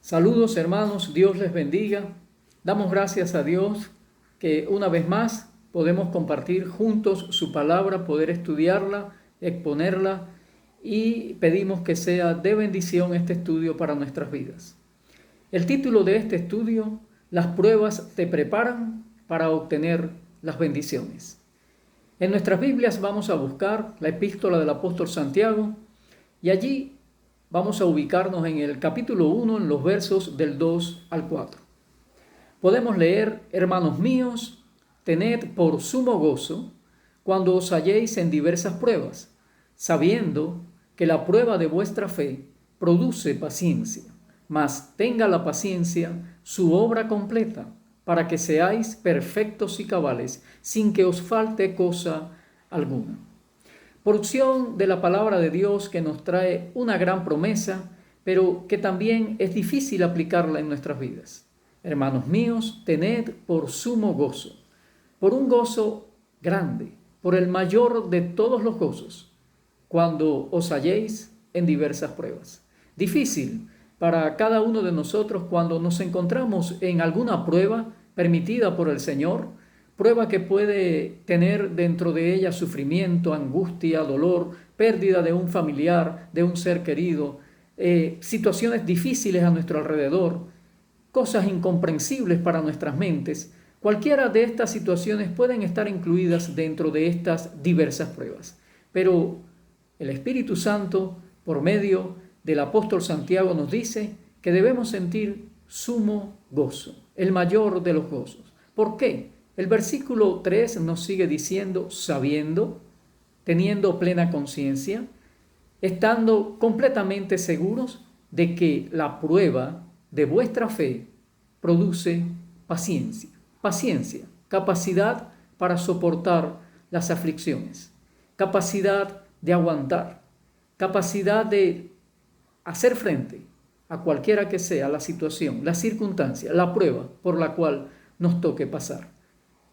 Saludos hermanos, Dios les bendiga. Damos gracias a Dios que una vez más podemos compartir juntos su palabra, poder estudiarla, exponerla y pedimos que sea de bendición este estudio para nuestras vidas. El título de este estudio, las pruebas te preparan para obtener las bendiciones. En nuestras Biblias vamos a buscar la epístola del apóstol Santiago y allí vamos a ubicarnos en el capítulo 1, en los versos del 2 al 4. Podemos leer: hermanos míos, tened por sumo gozo cuando os halléis en diversas pruebas, sabiendo que la prueba de vuestra fe produce paciencia, mas tenga la paciencia su obra completa, para que seáis perfectos y cabales, sin que os falte cosa alguna. Porción de la palabra de Dios que nos trae una gran promesa, pero que también es difícil aplicarla en nuestras vidas. Hermanos míos, tened por sumo gozo, por un gozo grande, por el mayor de todos los gozos, cuando os halléis en diversas pruebas. Difícil para cada uno de nosotros cuando nos encontramos en alguna prueba permitida por el Señor, prueba que puede tener dentro de ella sufrimiento, angustia, dolor, pérdida de un familiar, de un ser querido, situaciones difíciles a nuestro alrededor, cosas incomprensibles para nuestras mentes. Cualquiera de estas situaciones pueden estar incluidas dentro de estas diversas pruebas. Pero el Espíritu Santo, por medio del apóstol Santiago, nos dice que debemos sentir sumo gozo, el mayor de los gozos. ¿Por qué? El versículo 3 nos sigue diciendo: sabiendo, teniendo plena conciencia, estando completamente seguros de que la prueba de vuestra fe produce paciencia. Paciencia, capacidad para soportar las aflicciones, capacidad de aguantar, capacidad de hacer frente a cualquiera que sea la situación, la circunstancia, la prueba por la cual nos toque pasar.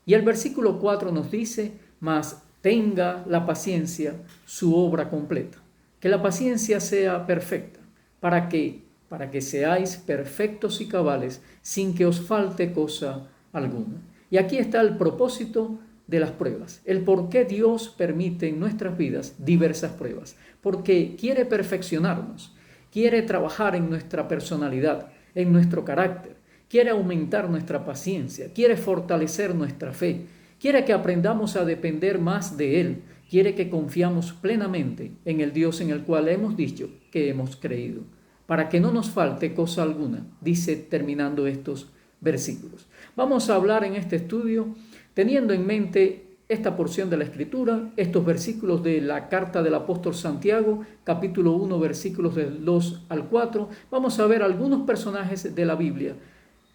Y el versículo 4 nos dice: mas tenga la paciencia su obra completa. Que la paciencia sea perfecta. ¿Para qué? Para que seáis perfectos y cabales, sin que os falte cosa alguna. Y aquí está el propósito de las pruebas, el por qué Dios permite en nuestras vidas diversas pruebas. Porque quiere perfeccionarnos, quiere trabajar en nuestra personalidad, en nuestro carácter. Quiere aumentar nuestra paciencia, quiere fortalecer nuestra fe, quiere que aprendamos a depender más de Él, quiere que confiamos plenamente en el Dios en el cual hemos dicho que hemos creído, para que no nos falte cosa alguna, dice terminando estos versículos. Vamos a hablar en este estudio teniendo en mente esta porción de la Escritura, estos versículos de la carta del apóstol Santiago, capítulo 1, versículos del 2 al 4. Vamos a ver algunos personajes de la Biblia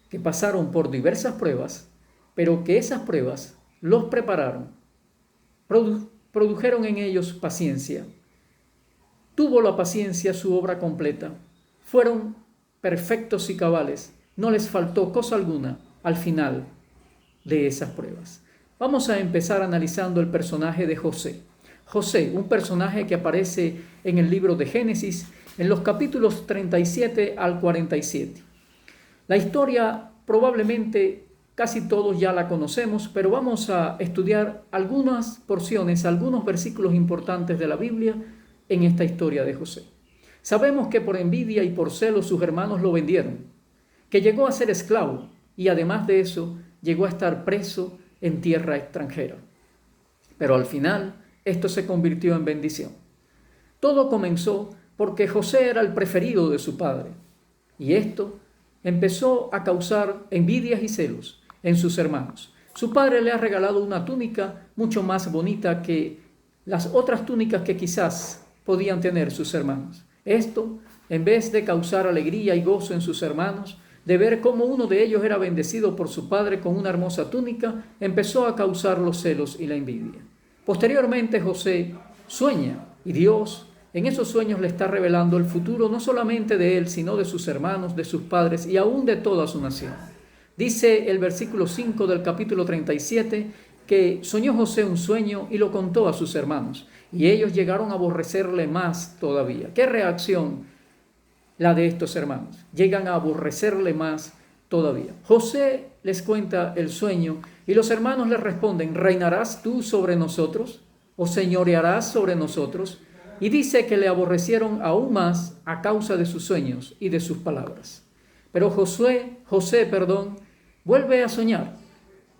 que pasaron por diversas pruebas, pero que esas pruebas los prepararon, produjeron en ellos paciencia. Tuvo la paciencia su obra completa. Fueron perfectos y cabales. No les faltó cosa alguna al final de esas pruebas. Vamos a empezar analizando el personaje de José. José, un personaje que aparece en el libro de Génesis, en los capítulos 37 al 47. La historia probablemente casi todos ya la conocemos, pero vamos a estudiar algunas porciones, algunos versículos importantes de la Biblia en esta historia de José. Sabemos que por envidia y por celos sus hermanos lo vendieron, que llegó a ser esclavo y además de eso llegó a estar preso en tierra extranjera. Pero al final esto se convirtió en bendición. Todo comenzó porque José era el preferido de su padre y esto empezó a causar envidias y celos en sus hermanos. Su padre le ha regalado una túnica mucho más bonita que las otras túnicas que quizás podían tener sus hermanos. Esto, en vez de causar alegría y gozo en sus hermanos, de ver cómo uno de ellos era bendecido por su padre con una hermosa túnica, empezó a causar los celos y la envidia. Posteriormente José sueña y Dios en esos sueños le está revelando el futuro no solamente de él, sino de sus hermanos, de sus padres y aún de toda su nación. Dice el versículo 5 del capítulo 37 que soñó José un sueño y lo contó a sus hermanos, y ellos llegaron a aborrecerle más todavía. ¿Qué reacción la de estos hermanos. Llegan a aborrecerle más todavía. José les cuenta el sueño y los hermanos le responden: ¿reinarás tú sobre nosotros o señorearás sobre nosotros? Y dice que le aborrecieron aún más a causa de sus sueños y de sus palabras. Pero José, vuelve a soñar.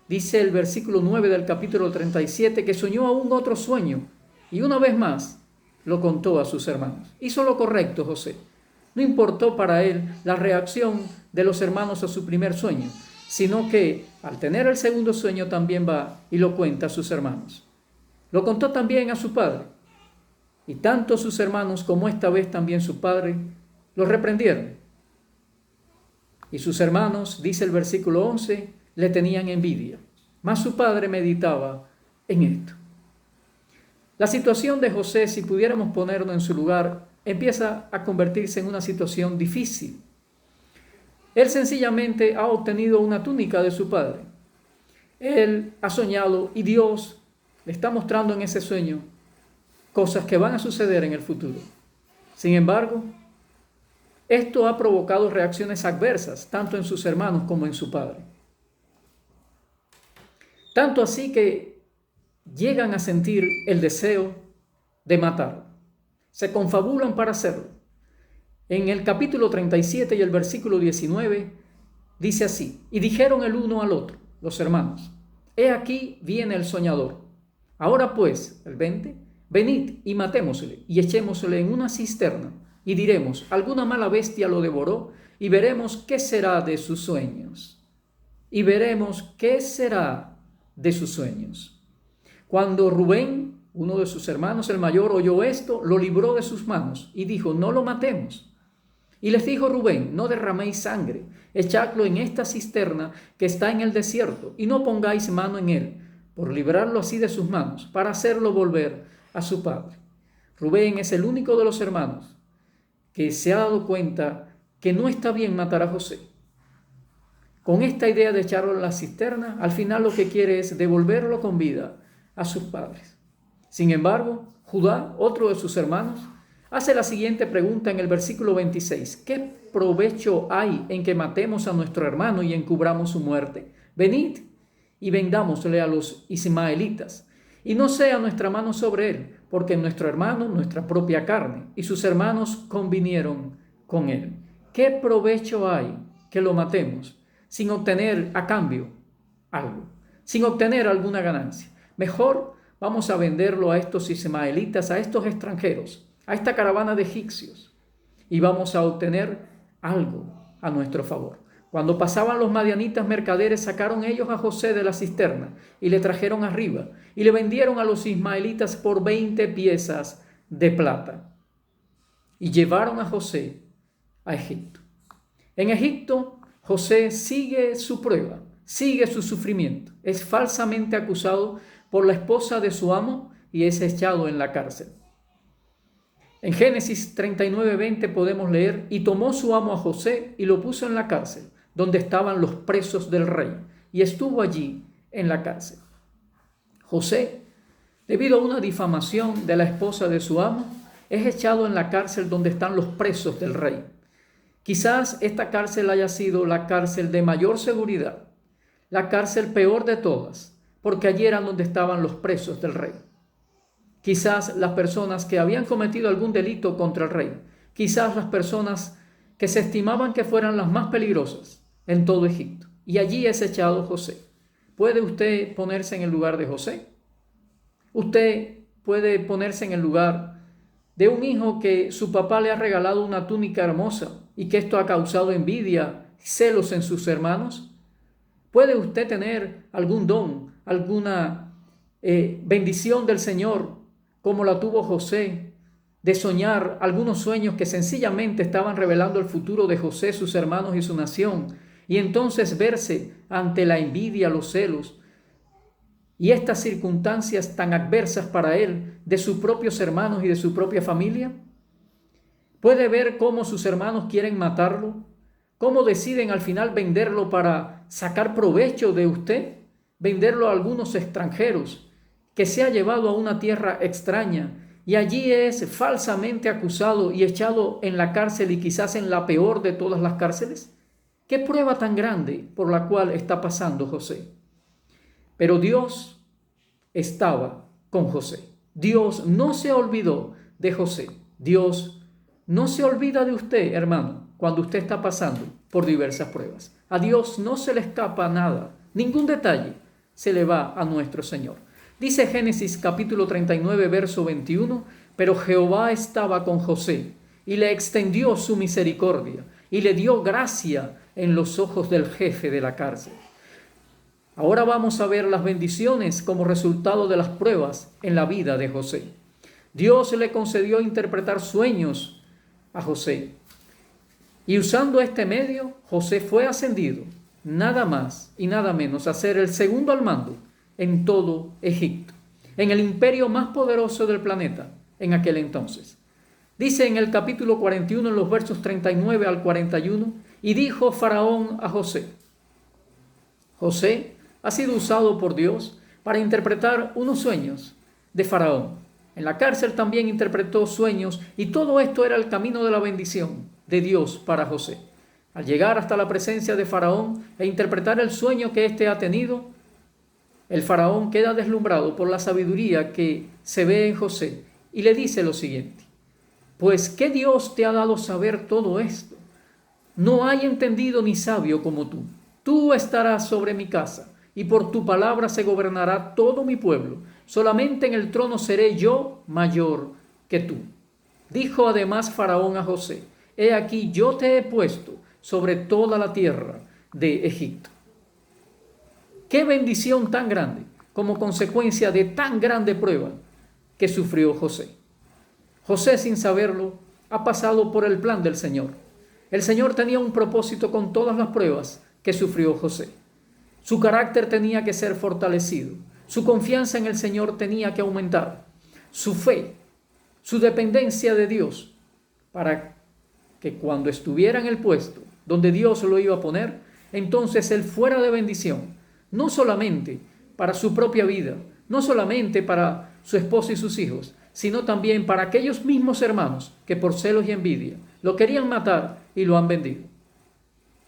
Dice el versículo 9 del capítulo 37 que soñó aún otro sueño y una vez más lo contó a sus hermanos. Hizo lo correcto José. No importó para él la reacción de los hermanos a su primer sueño, sino que al tener el segundo sueño también va y lo cuenta a sus hermanos. Lo contó también a su padre. Y tanto sus hermanos como esta vez también su padre lo reprendieron. Y sus hermanos, dice el versículo 11, le tenían envidia. Mas su padre meditaba en esto. La situación de José, si pudiéramos ponerlo en su lugar, empieza a convertirse en una situación difícil. Él sencillamente ha obtenido una túnica de su padre. Él ha soñado y Dios le está mostrando en ese sueño cosas que van a suceder en el futuro. Sin embargo, esto ha provocado reacciones adversas, tanto en sus hermanos como en su padre. Tanto así que llegan a sentir el deseo de matarlo. Se confabulan para hacerlo. En el capítulo 37 y el versículo 19 dice así: y dijeron el uno al otro, los hermanos: he aquí viene el soñador. Ahora pues, el 20, venid y matémosle y echémosle en una cisterna y diremos: alguna mala bestia lo devoró y veremos qué será de sus sueños. Y veremos qué será de sus sueños. Cuando Rubén, uno de sus hermanos, el mayor, oyó esto, lo libró de sus manos y dijo: no lo matemos. Y les dijo Rubén: no derraméis sangre, echadlo en esta cisterna que está en el desierto, y no pongáis mano en él, por librarlo así de sus manos, para hacerlo volver a su padre. Rubén es el único de los hermanos que se ha dado cuenta que no está bien matar a José. Con esta idea de echarlo en la cisterna, al final lo que quiere es devolverlo con vida a sus padres. Sin embargo, Judá, otro de sus hermanos, hace la siguiente pregunta en el versículo 26. ¿Qué provecho hay en que matemos a nuestro hermano y encubramos su muerte? Venid y vendámosle a los ismaelitas, y no sea nuestra mano sobre él, porque nuestro hermano, nuestra propia carne, y sus hermanos convinieron con él. ¿Qué provecho hay que lo matemos sin obtener a cambio algo, sin obtener alguna ganancia? Mejor vamos a venderlo a estos ismaelitas, a estos extranjeros, a esta caravana de egipcios, y vamos a obtener algo a nuestro favor. Cuando pasaban los madianitas mercaderes, sacaron ellos a José de la cisterna y le trajeron arriba y le vendieron a los ismaelitas por 20 piezas de plata. Y llevaron a José a Egipto. En Egipto, José sigue su prueba, sigue su sufrimiento. Es falsamente acusado por la esposa de su amo y es echado en la cárcel. En Génesis 39:20 podemos leer: y tomó su amo a José y lo puso en la cárcel, donde estaban los presos del rey, y estuvo allí en la cárcel. José, debido a una difamación de la esposa de su amo, es echado en la cárcel donde están los presos del rey. Quizás esta cárcel haya sido la cárcel de mayor seguridad, la cárcel peor de todas, porque allí eran donde estaban los presos del rey. Quizás las personas que habían cometido algún delito contra el rey, quizás las personas que se estimaban que fueran las más peligrosas en todo Egipto. Y allí es echado José. ¿Puede usted ponerse en el lugar de José? Usted puede ponerse en el lugar de un hijo que su papá le ha regalado una túnica hermosa y que esto ha causado envidia, celos en sus hermanos. ¿Puede usted tener algún don, alguna bendición del Señor, como la tuvo José, de soñar algunos sueños que sencillamente estaban revelando el futuro de José, sus hermanos y su nación, y entonces verse ante la envidia, los celos y estas circunstancias tan adversas para él, de sus propios hermanos y de su propia familia? ¿Puede ver cómo sus hermanos quieren matarlo? ¿Cómo deciden al final venderlo para sacar provecho de usted? Venderlo a algunos extranjeros que se ha llevado a una tierra extraña y allí es falsamente acusado y echado en la cárcel y quizás en la peor de todas las cárceles? ¿Qué prueba tan grande por la cual está pasando José? Pero Dios estaba con José. Dios no se olvidó de José. Dios no se olvida de usted, hermano, cuando usted está pasando por diversas pruebas. A Dios no se le escapa nada, ningún detalle se le va a nuestro Señor. Dice Génesis capítulo 39, verso 21, pero Jehová estaba con José y le extendió su misericordia y le dio gracia en los ojos del jefe de la cárcel. Ahora vamos a ver las bendiciones como resultado de las pruebas en la vida de José. Dios le concedió interpretar sueños a José. Y usando este medio, José fue ascendido, nada más y nada menos, a ser el segundo al mando en todo Egipto, en el imperio más poderoso del planeta en aquel entonces. Dice en el capítulo 41, en los versos 39 al 41, y dijo Faraón a José. José ha sido usado por Dios para interpretar unos sueños de Faraón. En la cárcel también interpretó sueños y todo esto era el camino de la bendición de Dios para José. Al llegar hasta la presencia de Faraón e interpretar el sueño que éste ha tenido, el Faraón queda deslumbrado por la sabiduría que se ve en José y le dice lo siguiente: pues ¿qué Dios te ha dado saber todo esto? No hay entendido ni sabio como tú. Tú estarás sobre mi casa y por tu palabra se gobernará todo mi pueblo. Solamente en el trono seré yo mayor que tú. Dijo además Faraón a José: he aquí yo te he puesto sobre toda la tierra de Egipto. Qué bendición tan grande como consecuencia de tan grande prueba que sufrió José. José, sin saberlo, ha pasado por el plan del Señor. El Señor tenía un propósito con todas las pruebas que sufrió José. Su carácter tenía que ser fortalecido. Su confianza en el Señor tenía que aumentar. Su fe, su dependencia de Dios, para que cuando estuviera en el puesto donde Dios lo iba a poner, entonces él fuera de bendición, no solamente para su propia vida, no solamente para su esposa y sus hijos, sino también para aquellos mismos hermanos que por celos y envidia lo querían matar y lo han vendido.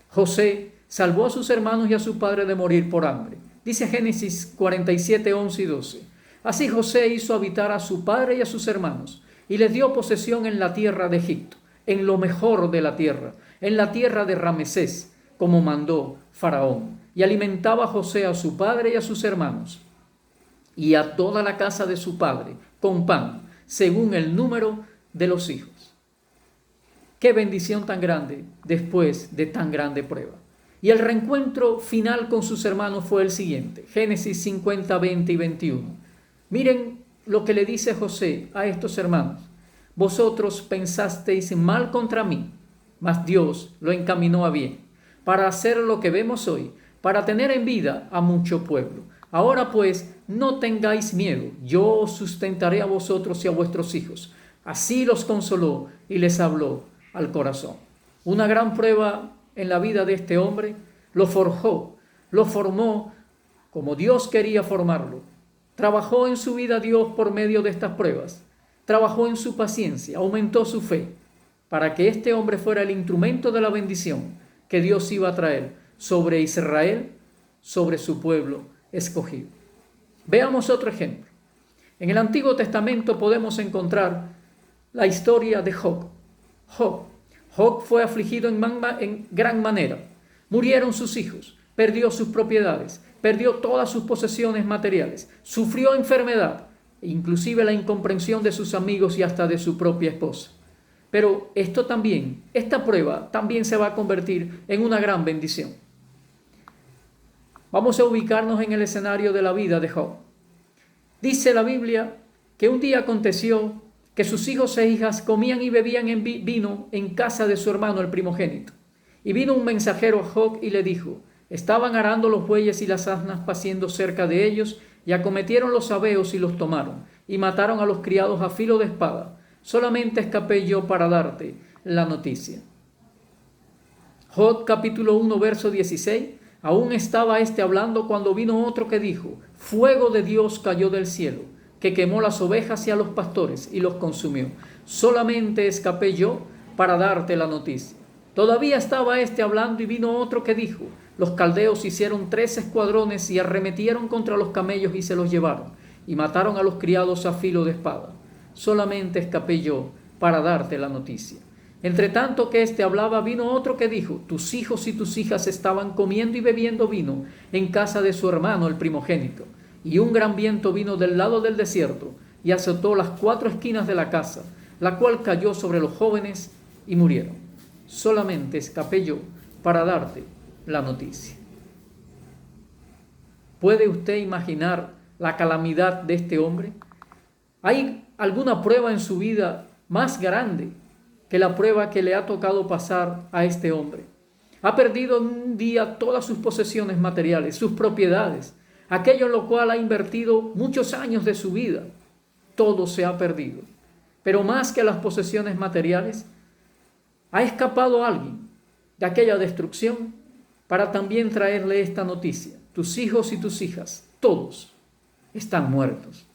José salvó a sus hermanos y a su padre de morir por hambre. Dice Génesis 47, 11 y 12. Así José hizo habitar a su padre y a sus hermanos, y les dio posesión en la tierra de Egipto, en lo mejor de la tierra, en la tierra de Ramesés, como mandó Faraón. Y alimentaba a José a su padre y a sus hermanos, y a toda la casa de su padre, con pan, según el número de los hijos. Qué bendición tan grande después de tan grande prueba. Y el reencuentro final con sus hermanos fue el siguiente. Génesis 50, 20 y 21. Miren lo que le dice José a estos hermanos. Vosotros pensasteis mal contra mí, mas Dios lo encaminó a bien, para hacer lo que vemos hoy, para tener en vida a mucho pueblo. Ahora pues, no tengáis miedo, yo os sustentaré a vosotros y a vuestros hijos. Así los consoló y les habló al corazón. Una gran prueba en la vida de este hombre lo forjó, lo formó como Dios quería formarlo. Trabajó en su vida Dios por medio de estas pruebas. Trabajó en su paciencia, aumentó su fe, para que este hombre fuera el instrumento de la bendición que Dios iba a traer sobre Israel, sobre su pueblo escogido. Veamos otro ejemplo. En el Antiguo Testamento podemos encontrar la historia de Job. Job fue afligido en gran manera. Murieron sus hijos, perdió sus propiedades, perdió todas sus posesiones materiales, sufrió enfermedad, inclusive la incomprensión de sus amigos y hasta de su propia esposa. Pero esta prueba también se va a convertir en una gran bendición. Vamos a ubicarnos en el escenario de la vida de Job. Dice la Biblia que un día aconteció que sus hijos e hijas comían y bebían vino en casa de su hermano el primogénito. Y vino un mensajero a Job y le dijo: estaban arando los bueyes y las asnas paciendo cerca de ellos, y acometieron los sabeos y los tomaron, y mataron a los criados a filo de espada. Solamente escapé yo para darte la noticia. Job capítulo 1 verso 16. Aún estaba hablando cuando vino otro que dijo: fuego de Dios cayó del cielo, que quemó las ovejas y a los pastores y los consumió. Solamente escapé yo para darte la noticia. Todavía estaba éste hablando y vino otro que dijo: los caldeos hicieron 3 escuadrones y arremetieron contra los camellos y se los llevaron, y mataron a los criados a filo de espada. Solamente escapé yo para darte la noticia. Entre tanto que éste hablaba, vino otro que dijo: tus hijos y tus hijas estaban comiendo y bebiendo vino en casa de su hermano el primogénito. Y un gran viento vino del lado del desierto y azotó las 4 esquinas de la casa, la cual cayó sobre los jóvenes y murieron. Solamente escapé yo para darte la noticia. ¿Puede usted imaginar la calamidad de este hombre? ¿Hay alguna prueba en su vida más grande que la prueba que le ha tocado pasar a este hombre? Ha perdido en un día todas sus posesiones materiales, sus propiedades, aquello en lo cual ha invertido muchos años de su vida. Todo se ha perdido. Pero más que las posesiones materiales, ha escapado alguien de aquella destrucción para también traerle esta noticia: tus hijos y tus hijas, todos están muertos.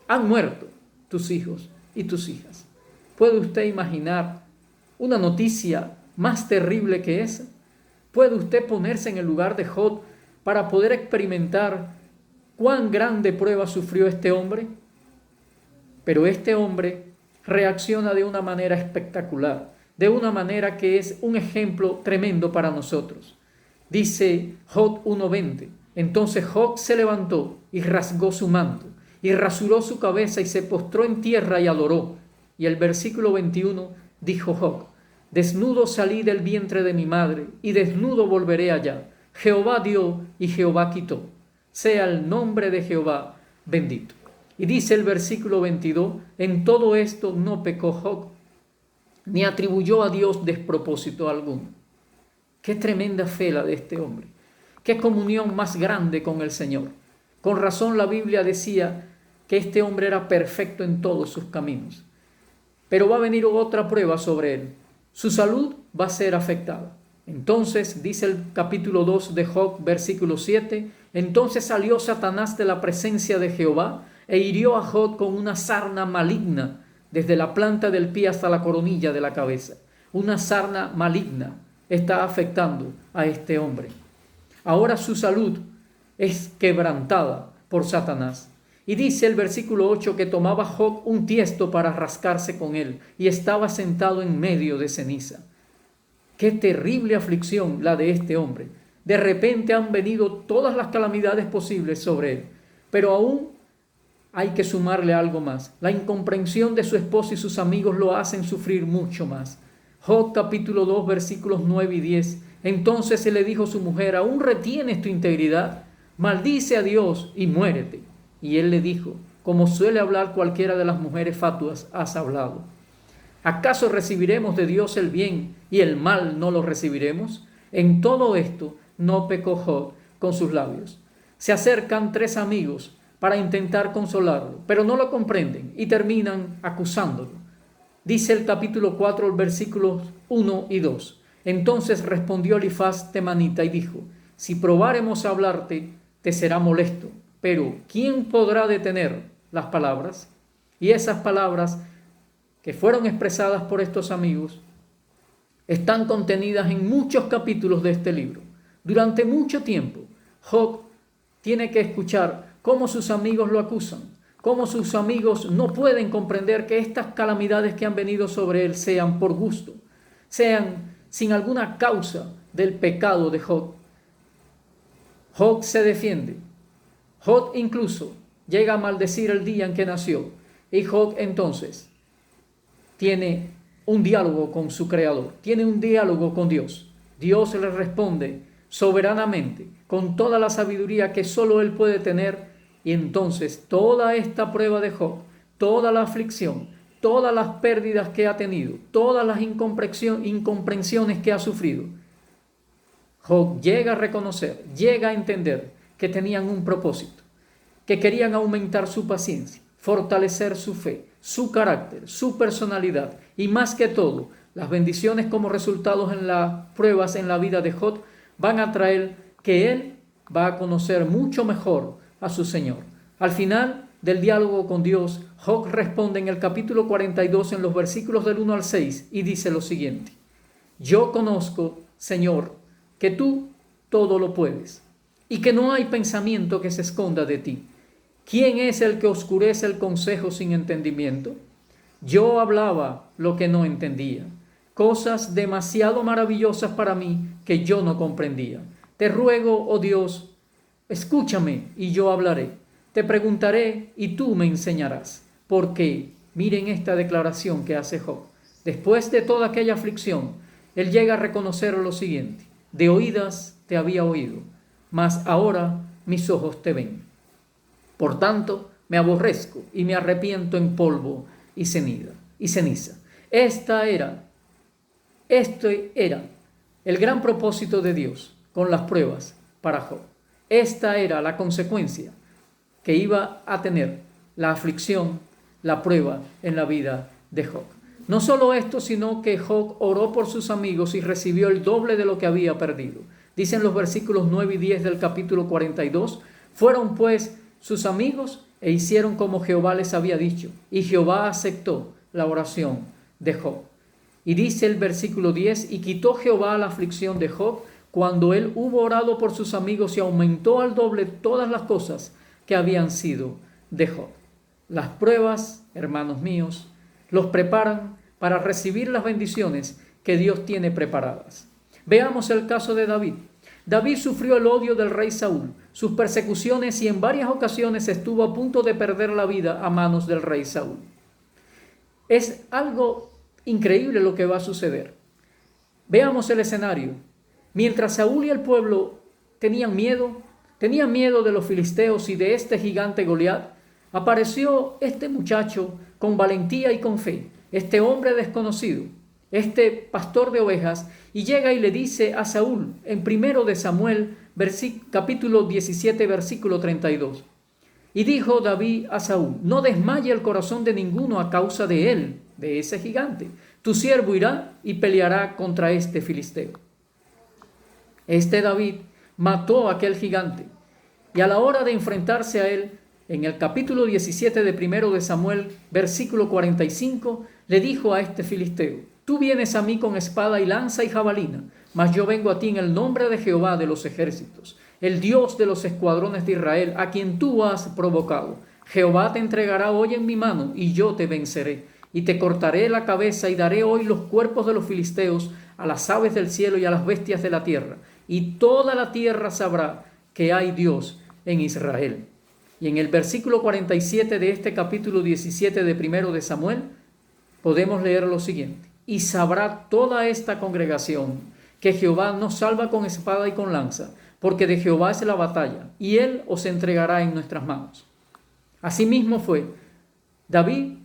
Han muerto tus hijos y tus hijas. ¿Puede usted imaginar una noticia más terrible que esa? ¿Puede usted ponerse en el lugar de Job para poder experimentar cuán grande prueba sufrió este hombre? Pero este hombre reacciona de una manera espectacular, de una manera que es un ejemplo tremendo para nosotros. Dice Job 1:20: entonces Job se levantó y rasgó su manto, y rasuró su cabeza y se postró en tierra y adoró. Y el versículo 21 dijo Job: desnudo salí del vientre de mi madre, y desnudo volveré allá. Jehová dio y Jehová quitó. Sea el nombre de Jehová bendito. Y dice el versículo 22: en todo esto no pecó Job, ni atribuyó a Dios despropósito alguno. Qué tremenda fe la de este hombre. Qué comunión más grande con el Señor. Con razón la Biblia decía que este hombre era perfecto en todos sus caminos. Pero va a venir otra prueba sobre él. Su salud va a ser afectada. Entonces, dice el capítulo 2 de Job, versículo 7, entonces salió Satanás de la presencia de Jehová e hirió a Job con una sarna maligna, desde la planta del pie hasta la coronilla de la cabeza. Una sarna maligna está afectando a este hombre. Ahora su salud es quebrantada por Satanás. Y dice el versículo 8 que tomaba Job un tiesto para rascarse con él y estaba sentado en medio de ceniza. Qué terrible aflicción la de este hombre. De repente han venido todas las calamidades posibles sobre él, pero aún hay que sumarle algo más. La incomprensión de su esposa y sus amigos lo hacen sufrir mucho más. Job capítulo 2 versículos 9 y 10. Entonces se le dijo a su mujer: ¿aún retienes tu integridad? Maldice a Dios y muérete. Y él le dijo: como suele hablar cualquiera de las mujeres fatuas, has hablado. ¿Acaso recibiremos de Dios el bien y el mal no lo recibiremos? En todo esto no pecó Job con sus labios. Se acercan 3 amigos para intentar consolarlo, pero no lo comprenden y terminan acusándolo. Dice el capítulo 4, versículos 1 y 2. Entonces respondió Elifaz temanita y dijo: si probáremos a hablarte, te será molesto, pero ¿quién podrá detener las palabras? Y esas palabras que fueron expresadas por estos amigos están contenidas en muchos capítulos de este libro. Durante mucho tiempo, Job tiene que escuchar cómo sus amigos lo acusan, cómo sus amigos no pueden comprender que estas calamidades que han venido sobre él sean por gusto, sean sin alguna causa del pecado de Job. Job se defiende. Job incluso llega a maldecir el día en que nació. Y Job entonces tiene un diálogo con su Creador, tiene un diálogo con Dios. Dios le responde soberanamente, con toda la sabiduría que solo él puede tener. Y entonces toda esta prueba de Job, toda la aflicción, todas las pérdidas que ha tenido, todas las incomprensiones que ha sufrido, Job llega a reconocer, llega a entender que tenían un propósito, que querían aumentar su paciencia, fortalecer su fe, su carácter, su personalidad y más que todo, las bendiciones como resultados en las pruebas en la vida de Job van a traer que él va a conocer mucho mejor a su Señor. Al final, del diálogo con Dios, Job responde en el capítulo 42, en los versículos del 1 al 6, y dice lo siguiente: yo conozco, Señor, que tú todo lo puedes, y que no hay pensamiento que se esconda de ti. ¿Quién es el que oscurece el consejo sin entendimiento? Yo hablaba lo que no entendía, cosas demasiado maravillosas para mí que yo no comprendía. Te ruego, oh Dios, escúchame y yo hablaré. Te preguntaré y tú me enseñarás. Porque, miren esta declaración que hace Job. Después de toda aquella aflicción, él llega a reconocer lo siguiente: de oídas te había oído, mas ahora mis ojos te ven. Por tanto, me aborrezco y me arrepiento en polvo y ceniza. Este era el gran propósito de Dios con las pruebas para Job. Esta era la consecuencia que iba a tener la aflicción, la prueba en la vida de Job. No solo esto, sino que Job oró por sus amigos y recibió el doble de lo que había perdido. Dicen los versículos 9 y 10 del capítulo 42, fueron pues sus amigos e hicieron como Jehová les había dicho, y Jehová aceptó la oración de Job. Y dice el versículo 10, y quitó Jehová la aflicción de Job cuando él hubo orado por sus amigos y aumentó al doble todas las cosas que habían sido de Job. Las pruebas, hermanos míos, los preparan para recibir las bendiciones que Dios tiene preparadas. Veamos el caso de David. David sufrió el odio del rey Saúl, sus persecuciones, y en varias ocasiones estuvo a punto de perder la vida a manos del rey Saúl. Es algo increíble lo que va a suceder. Veamos el escenario. Mientras Saúl y el pueblo tenían miedo de los filisteos y de este gigante Goliat, apareció este muchacho con valentía y con fe, este hombre desconocido, este pastor de ovejas, y llega y le dice a Saúl en 1 de Samuel, capítulo 17, versículo 32. Y dijo David a Saúl: no desmaye el corazón de ninguno a causa de él, de ese gigante. Tu siervo irá y peleará contra este filisteo. Este David mató a aquel gigante, y a la hora de enfrentarse a él, en el capítulo 17 de 1 de Samuel, versículo 45, le dijo a este filisteo: tú vienes a mí con espada y lanza y jabalina, mas yo vengo a ti en el nombre de Jehová de los ejércitos, el Dios de los escuadrones de Israel, a quien tú has provocado. Jehová te entregará hoy en mi mano, y yo te venceré, y te cortaré la cabeza, y daré hoy los cuerpos de los filisteos a las aves del cielo y a las bestias de la tierra, y toda la tierra sabrá que hay Dios en Israel. Y en el versículo 47 de este capítulo 17 de 1 de Samuel, podemos leer lo siguiente: y sabrá toda esta congregación que Jehová nos salva con espada y con lanza, porque de Jehová es la batalla, y él os entregará en nuestras manos. Asimismo fue David,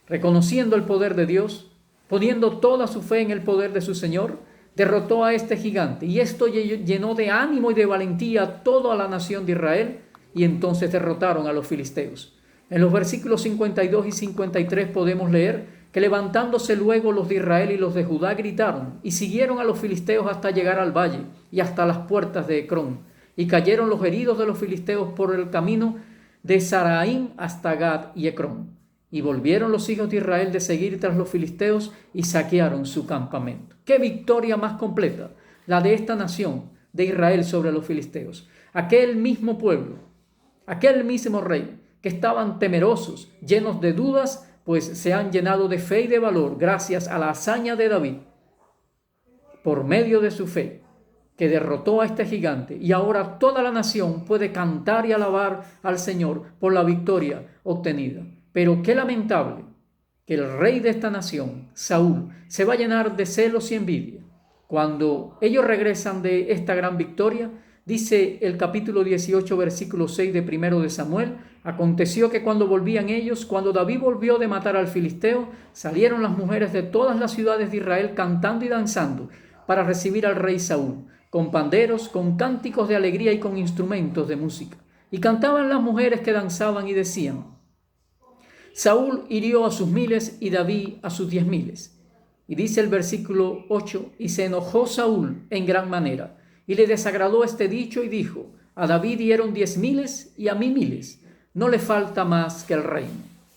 reconociendo el poder de Dios, poniendo toda su fe en el poder de su Señor, derrotó a este gigante, y esto llenó de ánimo y de valentía a toda la nación de Israel, y entonces derrotaron a los filisteos. En los versículos 52 y 53 podemos leer que levantándose luego los de Israel y los de Judá gritaron, y siguieron a los filisteos hasta llegar al valle y hasta las puertas de Ecrón, y cayeron los heridos de los filisteos por el camino de Saraín hasta Gad y Ecrón. Y volvieron los hijos de Israel de seguir tras los filisteos y saquearon su campamento. ¡Qué victoria más completa! La de esta nación de Israel sobre los filisteos. Aquel mismo pueblo, aquel mismo rey, que estaban temerosos, llenos de dudas, pues se han llenado de fe y de valor gracias a la hazaña de David, por medio de su fe, que derrotó a este gigante, y ahora toda la nación puede cantar y alabar al Señor por la victoria obtenida. Pero qué lamentable que el rey de esta nación, Saúl, se va a llenar de celos y envidia. Cuando ellos regresan de esta gran victoria, dice el capítulo 18, versículo 6 de 1 de Samuel: aconteció que cuando volvían ellos, cuando David volvió de matar al filisteo, salieron las mujeres de todas las ciudades de Israel cantando y danzando para recibir al rey Saúl, con panderos, con cánticos de alegría y con instrumentos de música. Y cantaban las mujeres que danzaban y decían: Saúl hirió a sus miles y David a sus 10,000. Y dice el versículo 8: y se enojó Saúl en gran manera, y le desagradó este dicho, y dijo: a David dieron 10,000 y a mí 1,000. no le falta más que el reino.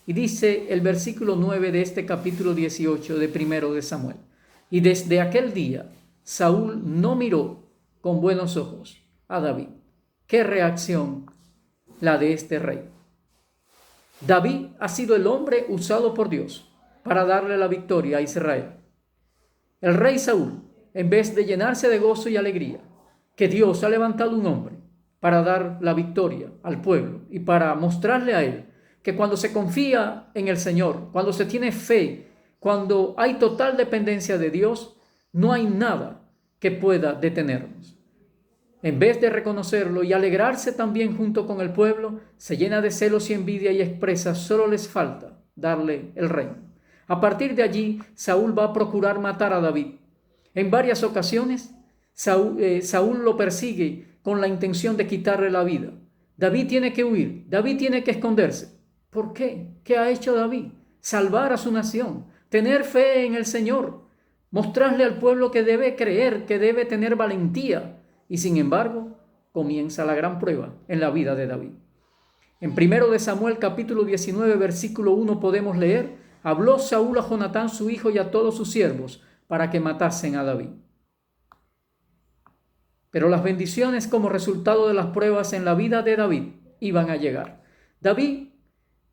Y dice el versículo 9 de este capítulo 18 de primero de Samuel: y desde aquel día Saúl no miró con buenos ojos a David. ¡Qué reacción la de este rey! David ha sido el hombre usado por Dios para darle la victoria a Israel. El rey Saúl, en vez de llenarse de gozo y alegría, que Dios ha levantado un hombre para dar la victoria al pueblo y para mostrarle a él que cuando se confía en el Señor, cuando se tiene fe, cuando hay total dependencia de Dios, no hay nada que pueda detenernos. En vez de reconocerlo y alegrarse también junto con el pueblo, se llena de celos y envidia y expresa: solo les falta darle el reino. A partir de allí, Saúl va a procurar matar a David. En varias ocasiones, Saúl lo persigue con la intención de quitarle la vida. David tiene que huir, David tiene que esconderse. ¿Por qué? ¿Qué ha hecho David? Salvar a su nación, tener fe en el Señor, mostrarle al pueblo que debe creer, que debe tener valentía. Y sin embargo, comienza la gran prueba en la vida de David. En 1 de Samuel capítulo 19 versículo 1 podemos leer: habló Saúl a Jonatán su hijo y a todos sus siervos para que matasen a David. Pero las bendiciones como resultado de las pruebas en la vida de David iban a llegar. David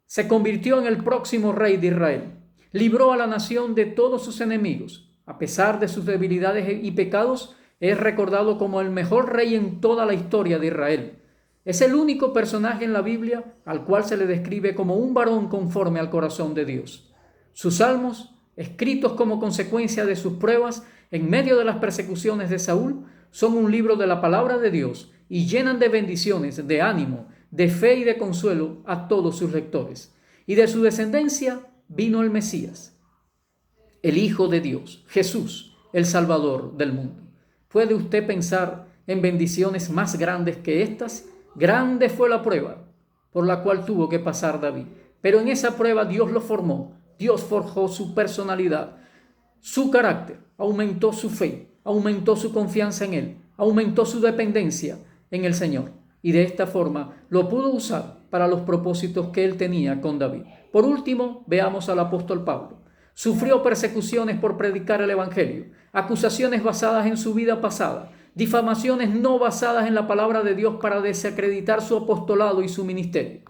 se convirtió en el próximo rey de Israel. Libró a la nación de todos sus enemigos. A pesar de sus debilidades y pecados, es recordado como el mejor rey en toda la historia de Israel. Es el único personaje en la Biblia al cual se le describe como un varón conforme al corazón de Dios. Sus salmos, escritos como consecuencia de sus pruebas en medio de las persecuciones de Saúl, son un libro de la palabra de Dios y llenan de bendiciones, de ánimo, de fe y de consuelo a todos sus lectores. Y de su descendencia vino el Mesías, el Hijo de Dios, Jesús, el Salvador del mundo. ¿Puede usted pensar en bendiciones más grandes que estas? Grande fue la prueba por la cual tuvo que pasar David. Pero en esa prueba Dios lo formó, Dios forjó su personalidad, su carácter, aumentó su fe, aumentó su confianza en Él, aumentó su dependencia en el Señor. Y de esta forma lo pudo usar para los propósitos que Él tenía con David. Por último, veamos al apóstol Pablo. Sufrió persecuciones por predicar el Evangelio, acusaciones basadas en su vida pasada, difamaciones no basadas en la palabra de Dios para desacreditar su apostolado y su ministerio.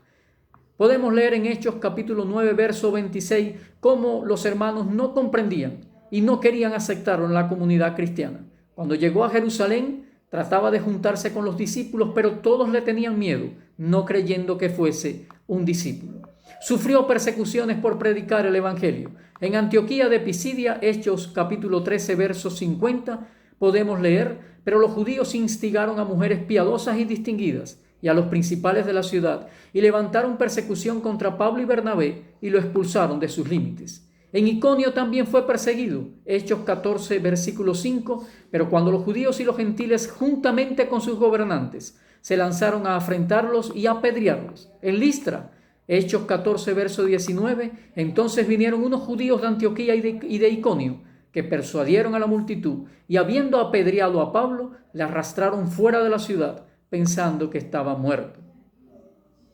Podemos leer en Hechos capítulo 9, verso 26, cómo los hermanos no comprendían y no querían aceptarlo en la comunidad cristiana. Cuando llegó a Jerusalén, trataba de juntarse con los discípulos, pero todos le tenían miedo, no creyendo que fuese un discípulo. Sufrió persecuciones por predicar el Evangelio. En Antioquía de Pisidia, Hechos capítulo 13, verso 50, podemos leer: pero los judíos instigaron a mujeres piadosas y distinguidas y a los principales de la ciudad, y levantaron persecución contra Pablo y Bernabé, y lo expulsaron de sus límites. En Iconio también fue perseguido, Hechos 14, versículo 5, pero cuando los judíos y los gentiles, juntamente con sus gobernantes, se lanzaron a afrentarlos y a apedrearlos. En Listra, Hechos 14, verso 19, entonces vinieron unos judíos de Antioquía y de Iconio, que persuadieron a la multitud, y habiendo apedreado a Pablo, le arrastraron fuera de la ciudad, pensando que estaba muerto.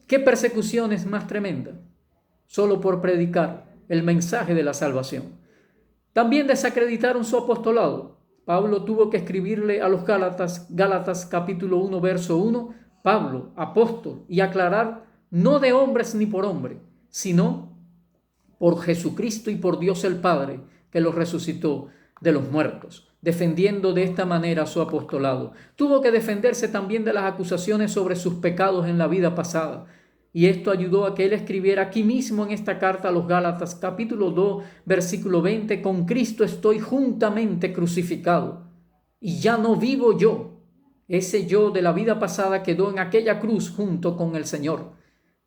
¿Qué persecuciones más tremendas? Solo por predicar el mensaje de la salvación. También desacreditaron su apostolado. Pablo tuvo que escribirle a los Gálatas capítulo 1, verso 1, Pablo, apóstol, y aclarar: no de hombres ni por hombre, sino por Jesucristo y por Dios el Padre, que los resucitó de los muertos, defendiendo de esta manera su apostolado. Tuvo que defenderse también de las acusaciones sobre sus pecados en la vida pasada, y esto ayudó a que él escribiera aquí mismo en esta carta a los Gálatas, capítulo 2, versículo 20, con Cristo estoy juntamente crucificado, y ya no vivo yo. Ese yo de la vida pasada quedó en aquella cruz junto con el Señor,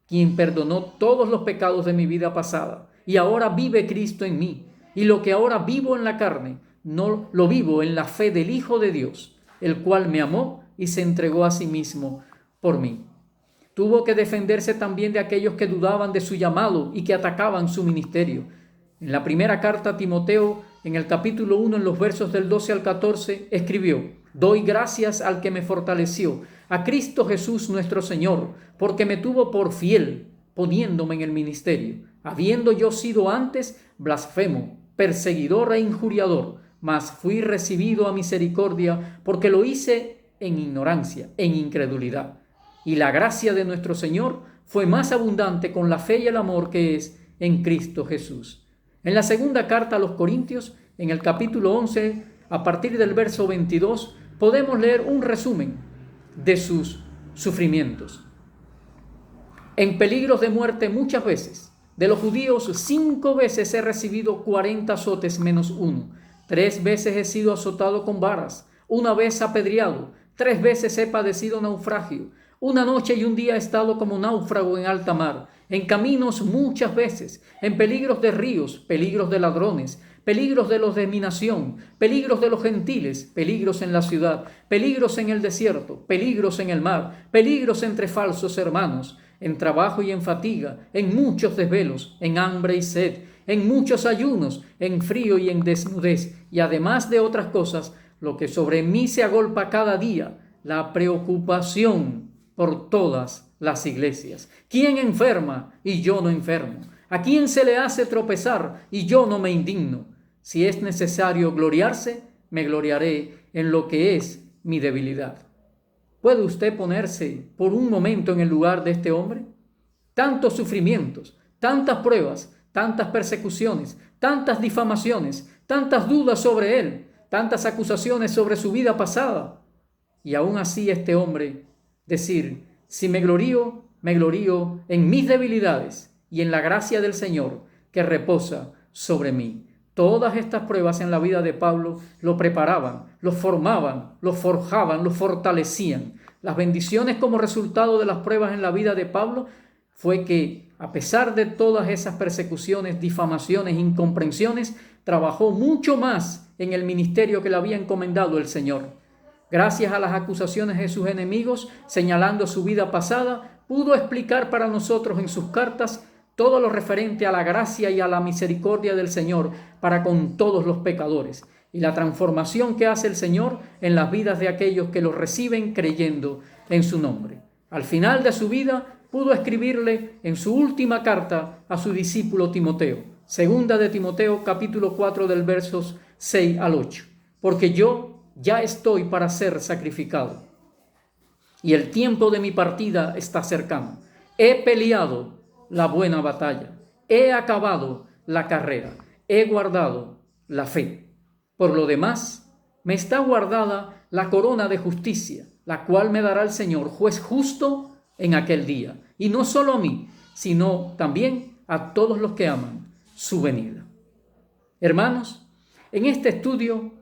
quien perdonó todos los pecados de mi vida pasada, y ahora vive Cristo en mí. Y lo que ahora vivo en la carne, no lo vivo en la fe del Hijo de Dios, el cual me amó y se entregó a sí mismo por mí. Tuvo que defenderse también de aquellos que dudaban de su llamado y que atacaban su ministerio. En la primera carta a Timoteo, en el capítulo 1, en los versos del 12 al 14, escribió: doy gracias al que me fortaleció, a Cristo Jesús nuestro Señor, porque me tuvo por fiel, poniéndome en el ministerio, habiendo yo sido antes blasfemo, perseguidor e injuriador, mas fui recibido a misericordia, porque lo hice en ignorancia, en incredulidad. Y la gracia de nuestro Señor fue más abundante con la fe y el amor que es en Cristo Jesús. En la segunda carta a los Corintios, en el capítulo 11, a partir del verso 22, podemos leer un resumen de sus sufrimientos. En peligros de muerte muchas veces. De los judíos 5 veces he recibido 40 azotes menos 1. 3 veces he sido azotado con varas. 1 vez apedreado. 3 veces he padecido naufragio. 1 noche y 1 día he estado como náufrago en alta mar. En caminos muchas veces. En peligros de ríos, peligros de ladrones, peligros de los de mi nación, peligros de los gentiles, peligros en la ciudad, peligros en el desierto, peligros en el mar, peligros entre falsos hermanos, en trabajo y en fatiga, en muchos desvelos, en hambre y sed, en muchos ayunos, en frío y en desnudez, y además de otras cosas, lo que sobre mí se agolpa cada día, la preocupación por todas las iglesias. ¿Quién enferma y yo no enfermo? ¿A quién se le hace tropezar y yo no me indigno? Si es necesario gloriarse, me gloriaré en lo que es mi debilidad. ¿Puede usted ponerse por un momento en el lugar de este hombre? Tantos sufrimientos, tantas pruebas, tantas persecuciones, tantas difamaciones, tantas dudas sobre él, tantas acusaciones sobre su vida pasada. Y aún así este hombre decir, si me glorío en mis debilidades y en la gracia del Señor que reposa sobre mí. Todas estas pruebas en la vida de Pablo lo preparaban, lo formaban, lo forjaban, lo fortalecían. Las bendiciones como resultado de las pruebas en la vida de Pablo fue que, a pesar de todas esas persecuciones, difamaciones, incomprensiones, trabajó mucho más en el ministerio que le había encomendado el Señor. Gracias a las acusaciones de sus enemigos, señalando su vida pasada, pudo explicar para nosotros en sus cartas todo lo referente a la gracia y a la misericordia del Señor para con todos los pecadores y la transformación que hace el Señor en las vidas de aquellos que lo reciben creyendo en su nombre. Al final de su vida pudo escribirle en su última carta a su discípulo Timoteo, segunda de Timoteo capítulo 4 del versos 6 al 8, porque yo ya estoy para ser sacrificado y el tiempo de mi partida está cercano. He peleado la buena batalla, he acabado la carrera, he guardado la fe. Por lo demás, me está guardada la corona de justicia, la cual me dará el Señor, juez justo, en aquel día. Y no solo a mí, sino también a todos los que aman su venida. Hermanos, en este estudio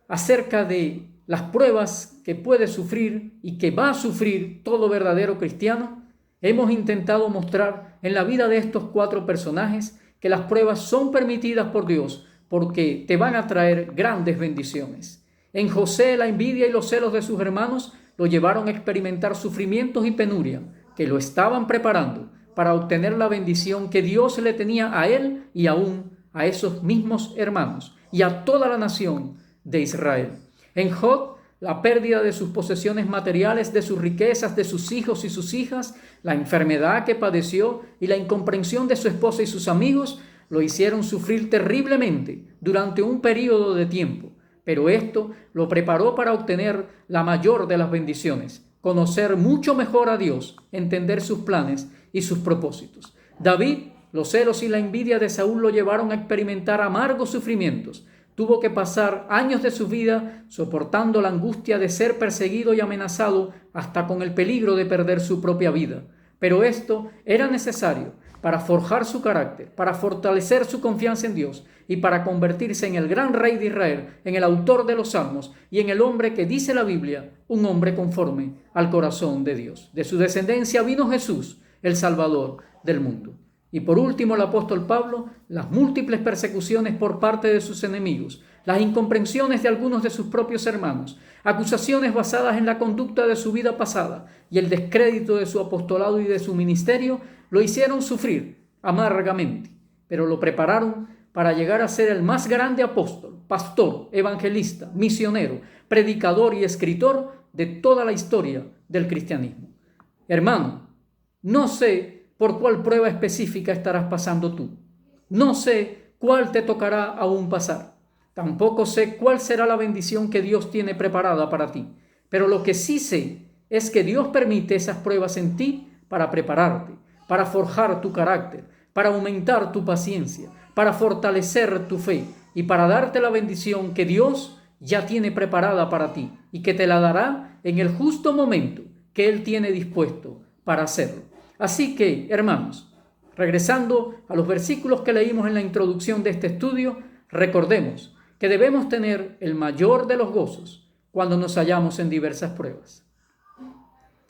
acerca de las pruebas que puede sufrir y que va a sufrir todo verdadero cristiano, hemos intentado mostrar en la vida de estos 4 personajes que las pruebas son permitidas por Dios porque te van a traer grandes bendiciones. En José, la envidia y los celos de sus hermanos lo llevaron a experimentar sufrimientos y penuria que lo estaban preparando para obtener la bendición que Dios le tenía a él y aún a esos mismos hermanos y a toda la nación de Israel. En Job, la pérdida de sus posesiones materiales, de sus riquezas, de sus hijos y sus hijas, la enfermedad que padeció y la incomprensión de su esposa y sus amigos lo hicieron sufrir terriblemente durante un periodo de tiempo. Pero esto lo preparó para obtener la mayor de las bendiciones, conocer mucho mejor a Dios, entender sus planes y sus propósitos. David, los celos y la envidia de Saúl lo llevaron a experimentar amargos sufrimientos. Tuvo que pasar años de su vida soportando la angustia de ser perseguido y amenazado hasta con el peligro de perder su propia vida. Pero esto era necesario para forjar su carácter, para fortalecer su confianza en Dios y para convertirse en el gran rey de Israel, en el autor de los salmos y en el hombre que dice la Biblia, un hombre conforme al corazón de Dios. De su descendencia vino Jesús, el Salvador del mundo. Y por último, el apóstol Pablo, las múltiples persecuciones por parte de sus enemigos, las incomprensiones de algunos de sus propios hermanos, acusaciones basadas en la conducta de su vida pasada y el descrédito de su apostolado y de su ministerio, lo hicieron sufrir amargamente, pero lo prepararon para llegar a ser el más grande apóstol, pastor, evangelista, misionero, predicador y escritor de toda la historia del cristianismo. Hermano, no sé por cuál prueba específica estarás pasando tú. No sé cuál te tocará aún pasar. Tampoco sé cuál será la bendición que Dios tiene preparada para ti. Pero lo que sí sé es que Dios permite esas pruebas en ti para prepararte, para forjar tu carácter, para aumentar tu paciencia, para fortalecer tu fe y para darte la bendición que Dios ya tiene preparada para ti y que te la dará en el justo momento que Él tiene dispuesto para hacerlo. Así que, hermanos, regresando a los versículos que leímos en la introducción de este estudio, recordemos que debemos tener el mayor de los gozos cuando nos hallamos en diversas pruebas,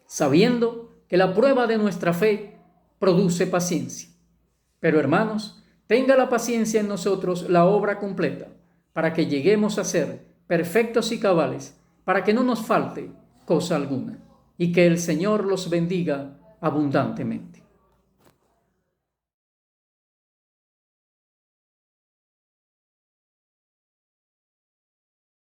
sabiendo que la prueba de nuestra fe produce paciencia. Pero, hermanos, tenga la paciencia en nosotros la obra completa, para que lleguemos a ser perfectos y cabales, para que no nos falte cosa alguna, y que el Señor los bendiga abundantemente.